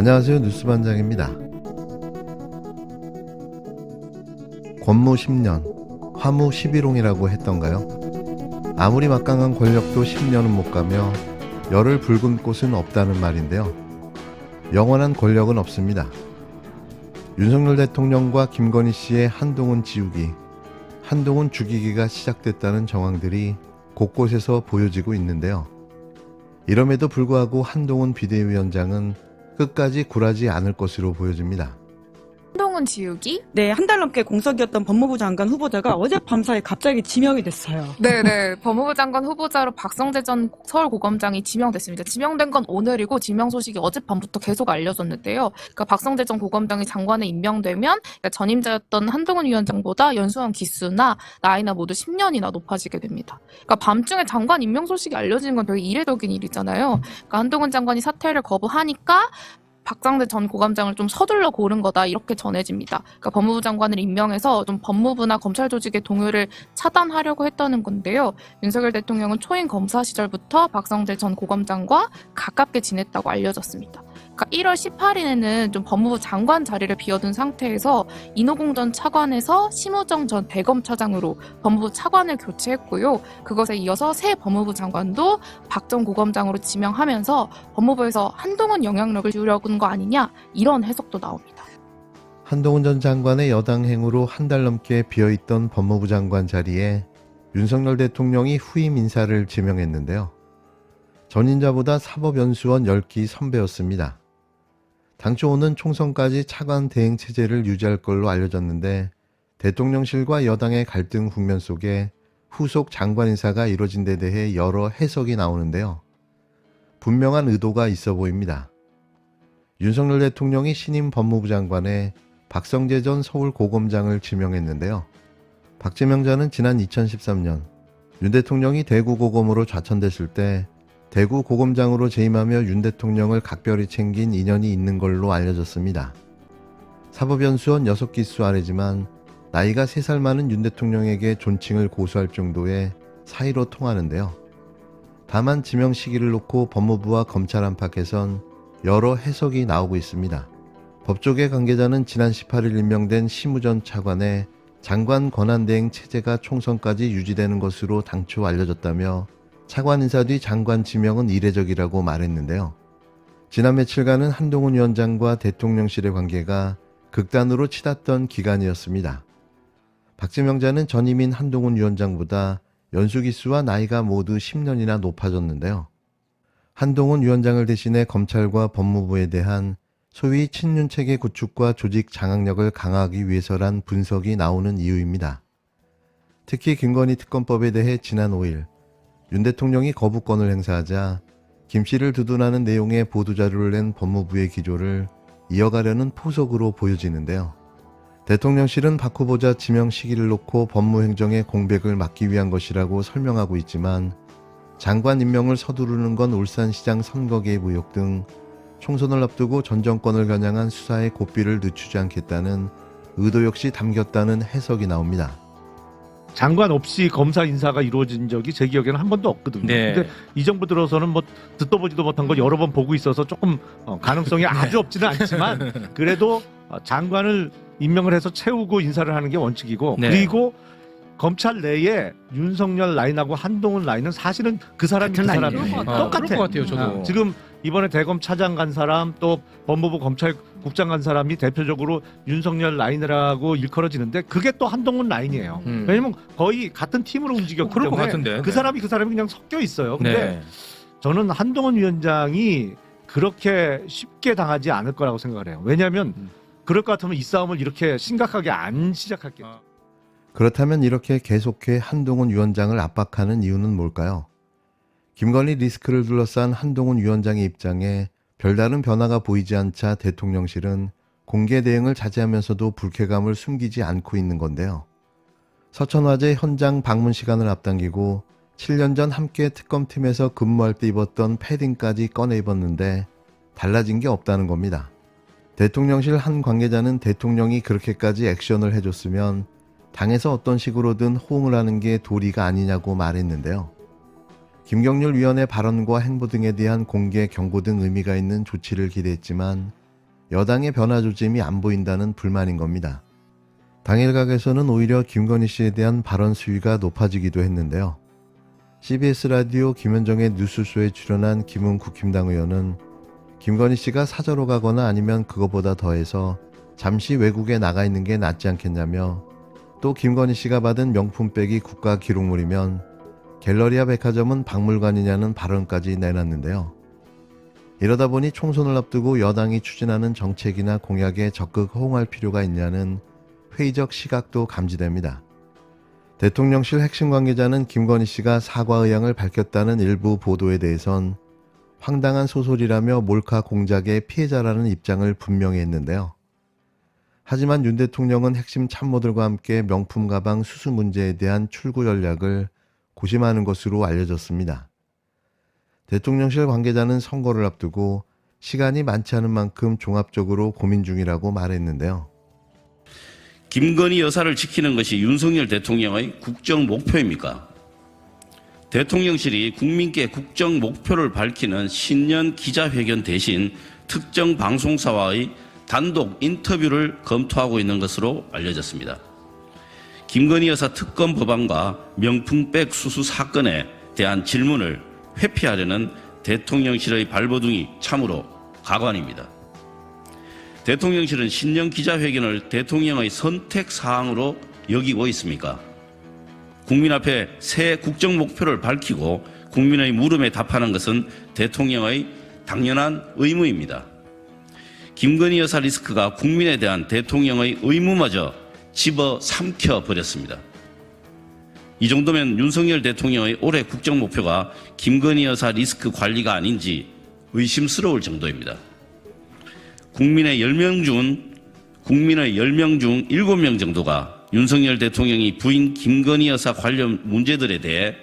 안녕하세요. 뉴스반장입니다. 권무 10년, 화무 11홍이라고 했던가요? 아무리 막강한 권력도 10년은 못 가며 열을 붉은 꽃은 없다는 말인데요. 영원한 권력은 없습니다. 윤석열 대통령과 김건희 씨의 한동훈 지우기, 한동훈 죽이기가 시작됐다는 정황들이 곳곳에서 보여지고 있는데요. 이럼에도 불구하고 한동훈 비대위원장은 끝까지 굴하지 않을 것으로 보여집니다. 한동훈 지우기? 네, 한 달 넘게 공석이었던 법무부 장관 후보자가 어젯밤사이 갑자기 지명이 됐어요. 네네. 법무부 장관 후보자로 박성재 전 서울고검장이 지명됐습니다. 지명된 건 오늘이고 지명 소식이 어젯밤부터 계속 알려졌는데요. 그러니까 박성재 전 고검장이 장관에 임명되면 그러니까 전임자였던 한동훈 위원장보다 연수원 기수나 나이나 모두 10년이나 높아지게 됩니다. 그러니까 밤중에 장관 임명 소식이 알려지는 건 되게 이례적인 일이잖아요. 그러니까 한동훈 장관이 사퇴를 거부하니까 박성재 전 고검장을 좀 서둘러 고른 거다 이렇게 전해집니다. 그러니까 법무부 장관을 임명해서 좀 법무부나 검찰 조직의 동요를 차단하려고 했다는 건데요. 윤석열 대통령은 초임 검사 시절부터 박성재 전 고검장과 가깝게 지냈다고 알려졌습니다. 그러니까 1월 18일에는 좀 법무부 장관 자리를 비워둔 상태에서 인호공 전 차관에서 심우정 전 대검차장으로 법무부 차관을 교체했고요. 그것에 이어서 새 법무부 장관도 박 전 고검장으로 지명하면서 법무부에서 한동훈 영향력을 주려는 거 아니냐 이런 해석도 나옵니다. 한동훈 전 장관의 여당 행으로 한 달 넘게 비어있던 법무부 장관 자리에 윤석열 대통령이 후임 인사를 지명했는데요. 전임자보다 사법연수원 10기 선배였습니다. 당초 오는 총선까지 차관 대행 체제를 유지할 걸로 알려졌는데 대통령실과 여당의 갈등 국면 속에 후속 장관 인사가 이뤄진 데 대해 여러 해석이 나오는데요. 분명한 의도가 있어 보입니다. 윤석열 대통령이 신임 법무부 장관에 박성재 전 서울고검장을 지명했는데요. 박 지명자는 지난 2013년 윤 대통령이 대구고검으로 좌천됐을 때 대구 고검장으로 재임하며 윤 대통령을 각별히 챙긴 인연이 있는 걸로 알려졌습니다. 사법연수원 6기수 아래지만 나이가 3살 많은 윤 대통령에게 존칭을 고수할 정도의 사이로 통하는데요. 다만 지명 시기를 놓고 법무부와 검찰 안팎에선 여러 해석이 나오고 있습니다. 법조계 관계자는 지난 18일 임명된 심우정 차관의 장관 권한대행 체제가 총선까지 유지되는 것으로 당초 알려졌다며 차관 인사 뒤 장관 지명은 이례적이라고 말했는데요. 지난 며칠간은 한동훈 위원장과 대통령실의 관계가 극단으로 치닫던 기간이었습니다. 박 지명자는 전임인 한동훈 위원장보다 연수기수와 나이가 모두 10년이나 높아졌는데요. 한동훈 위원장을 대신해 검찰과 법무부에 대한 소위 친윤체계 구축과 조직 장악력을 강화하기 위해서란 분석이 나오는 이유입니다. 특히 김건희 특검법에 대해 지난 5일 윤 대통령이 거부권을 행사하자 김 씨를 두둔하는 내용의 보도자료를 낸 법무부의 기조를 이어가려는 포석으로 보여지는데요. 대통령실은 박 후보자 지명 시기를 놓고 법무행정의 공백을 막기 위한 것이라고 설명하고 있지만 장관 임명을 서두르는 건 울산시장 선거 개입 의혹 등 총선을 앞두고 전 정권을 겨냥한 수사에 고삐를 늦추지 않겠다는 의도 역시 담겼다는 해석이 나옵니다. 장관 없이 검사 인사가 이루어진 적이 제 기억에는 한 번도 없거든요. 네. 근데 이 정부 들어서는 뭐 듣도 보지도 못한 거 여러 번 보고 있어서 조금 가능성이 아주 없지는 않지만 그래도 장관을 임명을 해서 채우고 인사를 하는 게 원칙이고 네. 그리고 검찰 내에 윤석열 라인하고 한동훈 라인은 사실은 그 사람이 그 사람이 똑같아. 그럴 것 같아요, 저도. 지금 이번에 대검 차장 간 사람 또 법무부 검찰국장 간 사람이 대표적으로 윤석열 라인이라고 일컬어지는데 그게 또 한동훈 라인이에요. 왜냐면 거의 같은 팀으로 움직였기 그럴 것 때문에 같은데. 그 사람이 그냥 섞여 있어요. 근데 네. 저는 한동훈 위원장이 그렇게 쉽게 당하지 않을 거라고 생각을 해요. 왜냐하면 그럴 것 같으면 이 싸움을 이렇게 심각하게 안 시작했겠죠. 그렇다면 이렇게 계속해 한동훈 위원장을 압박하는 이유는 뭘까요? 김건희 리스크를 둘러싼 한동훈 위원장의 입장에 별다른 변화가 보이지 않자 대통령실은 공개 대응을 자제하면서도 불쾌감을 숨기지 않고 있는 건데요. 서천화재 현장 방문 시간을 앞당기고 7년 전 함께 특검팀에서 근무할 때 입었던 패딩까지 꺼내 입었는데 달라진 게 없다는 겁니다. 대통령실 한 관계자는 대통령이 그렇게까지 액션을 해줬으면 당에서 어떤 식으로든 호응을 하는 게 도리가 아니냐고 말했는데요. 김경률 위원의 발언과 행보 등에 대한 공개 경고 등 의미가 있는 조치를 기대했지만 여당의 변화 조짐이 안 보인다는 불만인 겁니다. 당일각에서는 오히려 김건희 씨에 대한 발언 수위가 높아지기도 했는데요. CBS 라디오 김현정의 뉴스쇼에 출연한 김웅 국힘당 의원은 김건희 씨가 사저로 가거나 아니면 그거보다 더해서 잠시 외국에 나가 있는 게 낫지 않겠냐며, 또 김건희 씨가 받은 명품백이 국가 기록물이면 갤러리아 백화점은 박물관이냐는 발언까지 내놨는데요. 이러다 보니 총선을 앞두고 여당이 추진하는 정책이나 공약에 적극 호응할 필요가 있냐는 회의적 시각도 감지됩니다. 대통령실 핵심 관계자는 김건희 씨가 사과 의향을 밝혔다는 일부 보도에 대해선 황당한 소설이라며 몰카 공작의 피해자라는 입장을 분명히 했는데요. 하지만 윤 대통령은 핵심 참모들과 함께 명품 가방 수수 문제에 대한 출구 전략을 고심하는 것으로 알려졌습니다. 대통령실 관계자는 선거를 앞두고 시간이 많지 않은 만큼 종합적으로 고민 중이라고 말했는데요. 김건희 여사를 지키는 것이 윤석열 대통령의 국정 목표입니까? 대통령실이 국민께 국정 목표를 밝히는 신년 기자회견 대신 특정 방송사와의 단독 인터뷰를 검토하고 있는 것으로 알려졌습니다. 김건희 여사 특검 법안과 명품백 수수 사건에 대한 질문을 회피하려는 대통령실의 발버둥이 참으로 가관입니다. 대통령실은 신년 기자회견을 대통령의 선택 사항으로 여기고 있습니까? 국민 앞에 새 국정 목표를 밝히고 국민의 물음에 답하는 것은 대통령의 당연한 의무입니다. 김건희 여사 리스크가 국민에 대한 대통령의 의무마저 집어삼켜 버렸습니다. 이 정도면 윤석열 대통령의 올해 국정 목표가 김건희 여사 리스크 관리가 아닌지 의심스러울 정도입니다. 국민의 10명 중 7명 정도가 윤석열 대통령이 부인 김건희 여사 관련 문제들에 대해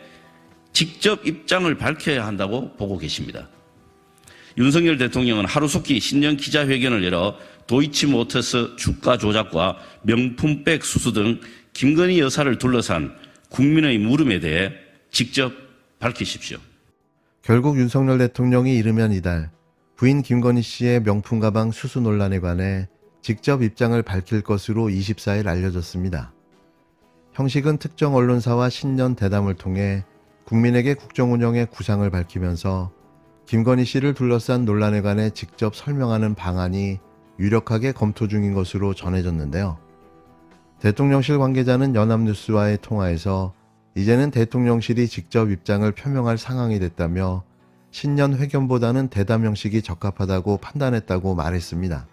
직접 입장을 밝혀야 한다고 보고 계십니다. 윤석열 대통령은 하루속히 신년 기자회견을 열어 도이치모터스 주가 조작과 명품백 수수 등 김건희 여사를 둘러싼 국민의 물음에 대해 직접 밝히십시오. 결국 윤석열 대통령이 이르면 이달 부인 김건희 씨의 명품 가방 수수 논란에 관해 직접 입장을 밝힐 것으로 24일 알려졌습니다. 형식은 특정 언론사와 신년 대담을 통해 국민에게 국정 운영의 구상을 밝히면서 김건희 씨를 둘러싼 논란에 관해 직접 설명하는 방안이 유력하게 검토 중인 것으로 전해졌는데요. 대통령실 관계자는 연합뉴스와의 통화에서 이제는 대통령실이 직접 입장을 표명할 상황이 됐다며 신년 회견보다는 대담 형식이 적합하다고 판단했다고 말했습니다.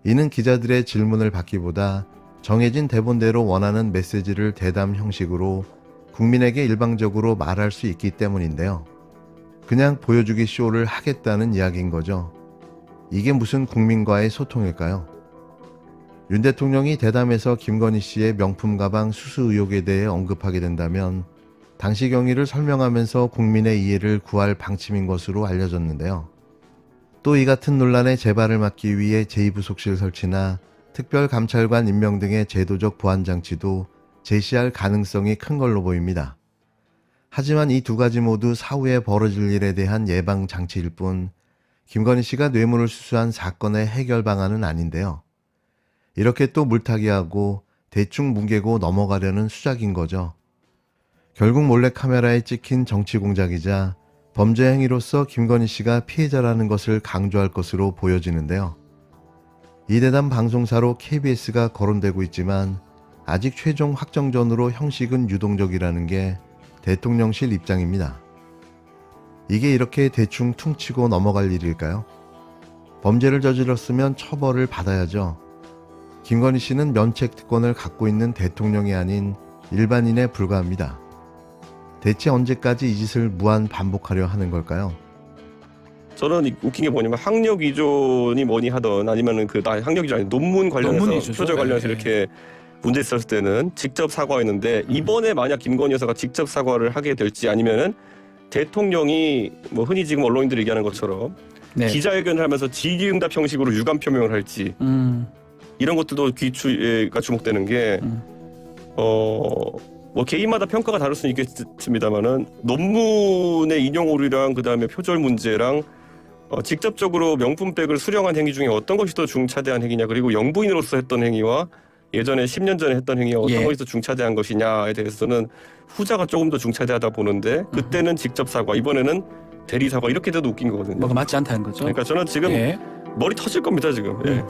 이는 기자들의 질문을 받기보다 정해진 대본대로 원하는 메시지를 대담 형식으로 국민에게 일방적으로 말할 수 있기 때문인데요. 그냥 보여주기 쇼를 하겠다는 이야기인 거죠. 이게 무슨 국민과의 소통일까요? 윤 대통령이 대담에서 김건희 씨의 명품 가방 수수 의혹에 대해 언급하게 된다면 당시 경위를 설명하면서 국민의 이해를 구할 방침인 것으로 알려졌는데요. 또 이 같은 논란의 재발을 막기 위해 제2부속실 설치나 특별감찰관 임명 등의 제도적 보완 장치도 제시할 가능성이 큰 걸로 보입니다. 하지만 이 두 가지 모두 사후에 벌어질 일에 대한 예방 장치일 뿐 김건희 씨가 뇌물을 수수한 사건의 해결 방안은 아닌데요. 이렇게 또 물타기하고 대충 뭉개고 넘어가려는 수작인 거죠. 결국 몰래카메라에 찍힌 정치 공작이자 범죄 행위로서 김건희 씨가 피해자라는 것을 강조할 것으로 보여지는데요. 이 대담 방송사로 KBS가 거론되고 있지만 아직 최종 확정전으로 형식은 유동적이라는 게 대통령실 입장입니다. 이게 이렇게 대충 퉁치고 넘어갈 일일까요? 범죄를 저질렀으면 처벌을 받아야죠. 김건희 씨는 면책 특권을 갖고 있는 대통령이 아닌 일반인에 불과합니다. 대체 언제까지 이 짓을 무한 반복하려 하는 걸까요? 저는 웃긴 게 뭐냐면 학력 위존이 뭐니 하던 아니면은 학력 위존 아니 논문 관련해서 표절 관련해서 이렇게 문제 있었을 때는 직접 사과했는데 이번에 만약 김건희 여사가 직접 사과를 하게 될지 아니면은 대통령이 뭐 흔히 지금 언론인들이 얘기하는 것처럼 기자회견을 하면서 질의응답 형식으로 유감 표명을 할지 이런 것들도 귀추가 주목되는 게 뭐 개인마다 평가가 다를 수는 있겠습니다만은 논문의 인용 오류랑 그다음에 표절 문제랑 직접적으로 명품백을 수령한 행위 중에 어떤 것이 더 중차대한 행위냐, 그리고 영부인으로서 했던 행위와 예전에 10년 전에 했던 행위가 어떤 예. 것이 더 중차대한 것이냐에 대해서는 후자가 조금 더 중차대하다 보는데, 그때는 직접 사과, 이번에는 대리 사과, 이렇게 돼도 웃긴 거거든요. 뭐가 맞지 않다는 거죠. 그러니까 저는 지금 예. 머리 터질 겁니다 지금. 예.